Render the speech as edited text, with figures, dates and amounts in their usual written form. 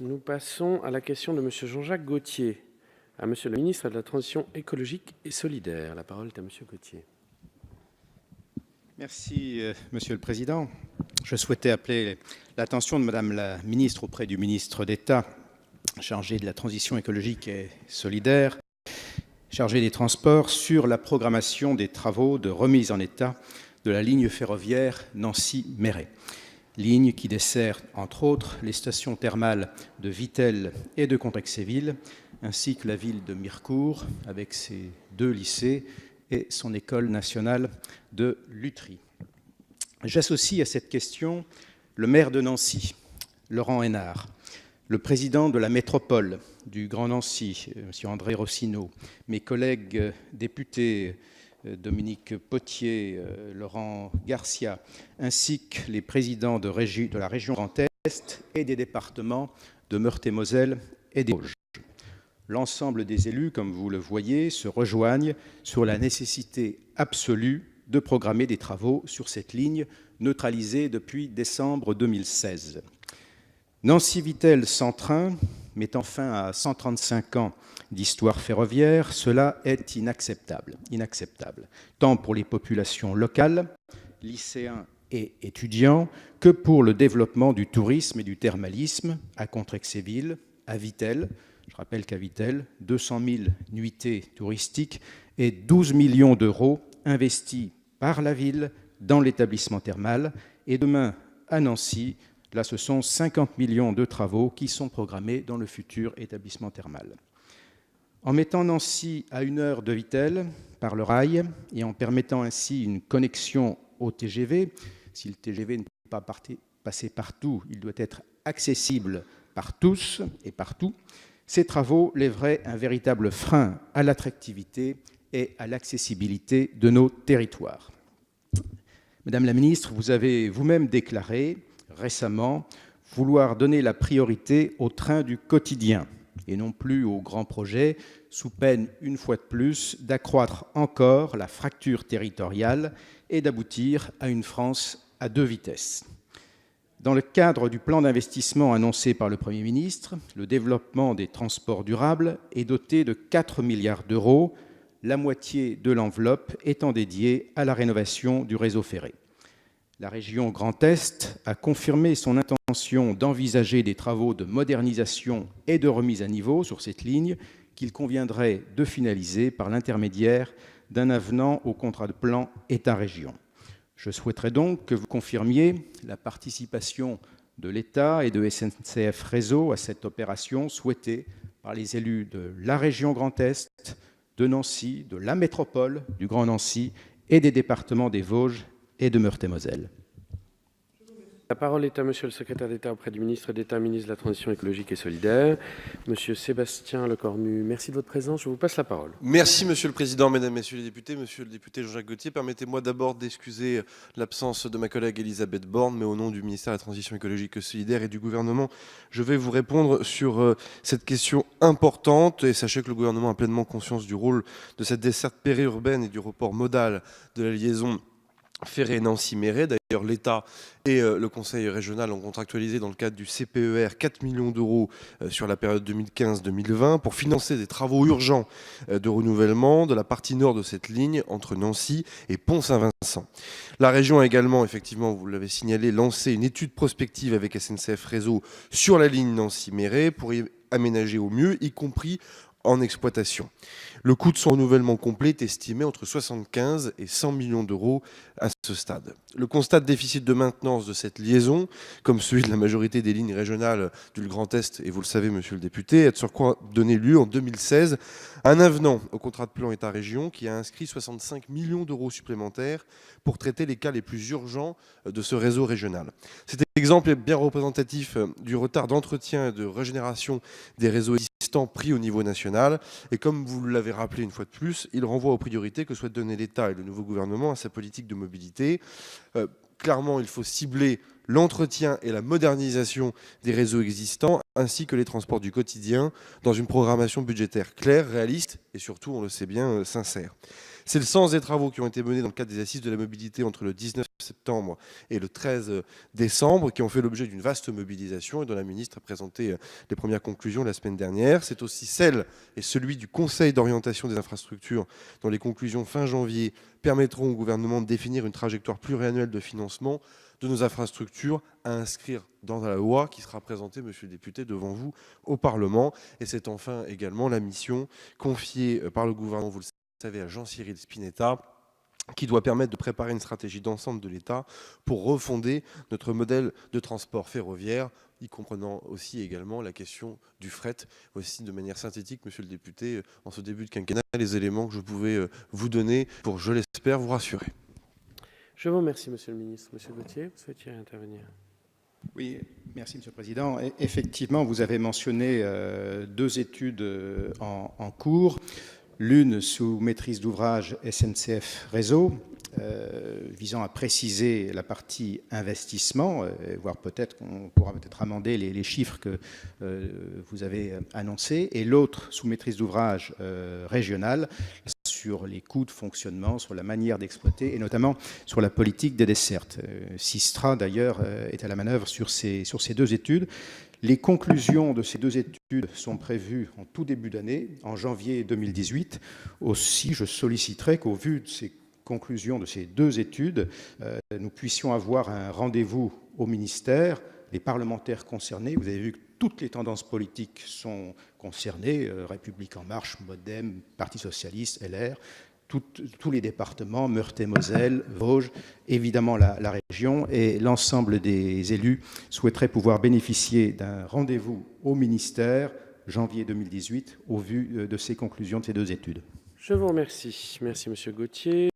Nous passons à la question de Monsieur Jean-Jacques Gaultier, à Monsieur le ministre de la Transition écologique et solidaire. La parole est à Monsieur Gaultier. Merci, Monsieur le Président. Je souhaitais appeler l'attention de Madame la Ministre auprès du ministre d'État chargé de la Transition écologique et solidaire, chargé des Transports, sur la programmation des travaux de remise en état de la ligne ferroviaire Nancy-Méret. Ligne qui dessert, entre autres, les stations thermales de Vittel et de Contrexéville, ainsi que la ville de Mirecourt, avec ses 2 lycées et son école nationale de Lutry. J'associe à cette question le maire de Nancy, Laurent Hénard, le président de la métropole du Grand Nancy, M. André Rossineau, mes collègues députés Dominique Potier, Laurent Garcia, ainsi que les présidents de la région Grand Est et des départements de Meurthe-et-Moselle et des Vosges. L'ensemble des élus, comme vous le voyez, se rejoignent sur la nécessité absolue de programmer des travaux sur cette ligne neutralisée depuis décembre 2016. Nancy-Vittel sans train, mettant fin à 135 ans d'histoire ferroviaire, cela est inacceptable, tant pour les populations locales, lycéens et étudiants, que pour le développement du tourisme et du thermalisme à Contrexéville, à Vittel. Je rappelle qu'à Vittel, 200 000 nuitées touristiques et 12 millions d'euros investis par la ville dans l'établissement thermal. Et demain, à Nancy, là, ce sont 50 millions de travaux qui sont programmés dans le futur établissement thermal. En mettant Nancy à 1 heure de Vittel par le rail et en permettant ainsi une connexion au TGV, si le TGV ne peut pas passer partout, il doit être accessible par tous et partout, ces travaux lèveraient un véritable frein à l'attractivité et à l'accessibilité de nos territoires. Madame la ministre, vous avez vous-même déclaré récemment vouloir donner la priorité aux trains du quotidien et non plus aux grands projets, sous peine, une fois de plus, d'accroître encore la fracture territoriale et d'aboutir à une France à 2 vitesses. Dans le cadre du plan d'investissement annoncé par le Premier ministre, le développement des transports durables est doté de 4 milliards d'euros, la moitié de l'enveloppe étant dédiée à la rénovation du réseau ferré. La région Grand Est a confirmé son intention d'envisager des travaux de modernisation et de remise à niveau sur cette ligne qu'il conviendrait de finaliser par l'intermédiaire d'un avenant au contrat de plan État-région. Je souhaiterais donc que vous confirmiez la participation de l'État et de SNCF Réseau à cette opération souhaitée par les élus de la région Grand Est, de Nancy, de la métropole du Grand Nancy et des départements des Vosges et de Meurthe-et-Moselle. La parole est à Monsieur le secrétaire d'État auprès du ministre d'État, ministre de la Transition écologique et solidaire, Monsieur Sébastien Lecornu. Merci de votre présence. Je vous passe la parole. Merci Monsieur le Président, Mesdames, Messieurs les députés. Monsieur le député Jean-Jacques Gaultier, permettez-moi d'abord d'excuser l'absence de ma collègue Elisabeth Borne, mais au nom du ministère de la Transition écologique et solidaire et du gouvernement, je vais vous répondre sur cette question importante. Et sachez que le gouvernement a pleinement conscience du rôle de cette desserte périurbaine et du report modal de la liaison ferré Nancy-Méret. D'ailleurs, l'État et le Conseil régional ont contractualisé dans le cadre du CPER 4 millions d'euros sur la période 2015-2020 pour financer des travaux urgents de renouvellement de la partie nord de cette ligne entre Nancy et Pont-Saint-Vincent. La région a également, effectivement, vous l'avez signalé, lancé une étude prospective avec SNCF Réseau sur la ligne Nancy-Méret pour y aménager au mieux, y compris en exploitation. Le coût de son renouvellement complet est estimé entre 75 et 100 millions d'euros à ce stade. Le constat de déficit de maintenance de cette liaison, comme celui de la majorité des lignes régionales du Grand Est, et vous le savez, monsieur le député, a de surcroît donné lieu en 2016 à un avenant au contrat de plan État-région qui a inscrit 65 millions d'euros supplémentaires pour traiter les cas les plus urgents de ce réseau régional. Cet exemple est bien représentatif du retard d'entretien et de régénération des réseaux existants pris au niveau national. Et comme vous l'avez rappelé une fois de plus, il renvoie aux priorités que souhaitent donner l'État et le nouveau gouvernement à sa politique de mobilité. Clairement, il faut cibler l'entretien et la modernisation des réseaux existants, ainsi que les transports du quotidien, dans une programmation budgétaire claire, réaliste et surtout, on le sait bien, sincère. C'est le sens des travaux qui ont été menés dans le cadre des Assises de la mobilité entre le 19 septembre et le 13 décembre, qui ont fait l'objet d'une vaste mobilisation et dont la ministre a présenté les premières conclusions la semaine dernière. C'est aussi celle et celui du Conseil d'orientation des infrastructures, dont les conclusions fin janvier permettront au gouvernement de définir une trajectoire pluriannuelle de financement de nos infrastructures à inscrire dans la loi qui sera présentée, monsieur le député, devant vous au Parlement. Et c'est enfin également la mission confiée par le gouvernement, vous le savez, à Jean-Cyril Spinetta, qui doit permettre de préparer une stratégie d'ensemble de l'État pour refonder notre modèle de transport ferroviaire, y comprenant aussi également la question du fret. Voici de manière synthétique, monsieur le député, en ce début de quinquennat, les éléments que je pouvais vous donner pour, je l'espère, vous rassurer. Je vous remercie, monsieur le ministre. Monsieur Gauthier, vous souhaitiez intervenir? Oui, merci Monsieur le Président. Effectivement, vous avez mentionné deux études en cours. L'une sous maîtrise d'ouvrage SNCF Réseau, visant à préciser la partie investissement, voire peut-être qu'on pourra peut-être amender les chiffres que vous avez annoncés, et l'autre sous maîtrise d'ouvrage régionale sur les coûts de fonctionnement, sur la manière d'exploiter et notamment sur la politique des dessertes. Sistra d'ailleurs est à la manœuvre sur ces deux études. Les conclusions de ces deux études sont prévues en tout début d'année, en janvier 2018. Aussi, je solliciterai qu'au vu de ces conclusions de ces deux études, nous puissions avoir un rendez-vous au ministère, les parlementaires concernés. Vous avez vu que toutes les tendances politiques sont concernées, République En Marche, MoDem, Parti Socialiste, LR, tous les départements, Meurthe-et-Moselle, Vosges, évidemment la région, et l'ensemble des élus souhaiteraient pouvoir bénéficier d'un rendez-vous au ministère, janvier 2018, au vu de ces conclusions de ces deux études. Je vous remercie. Merci, monsieur Gauthier.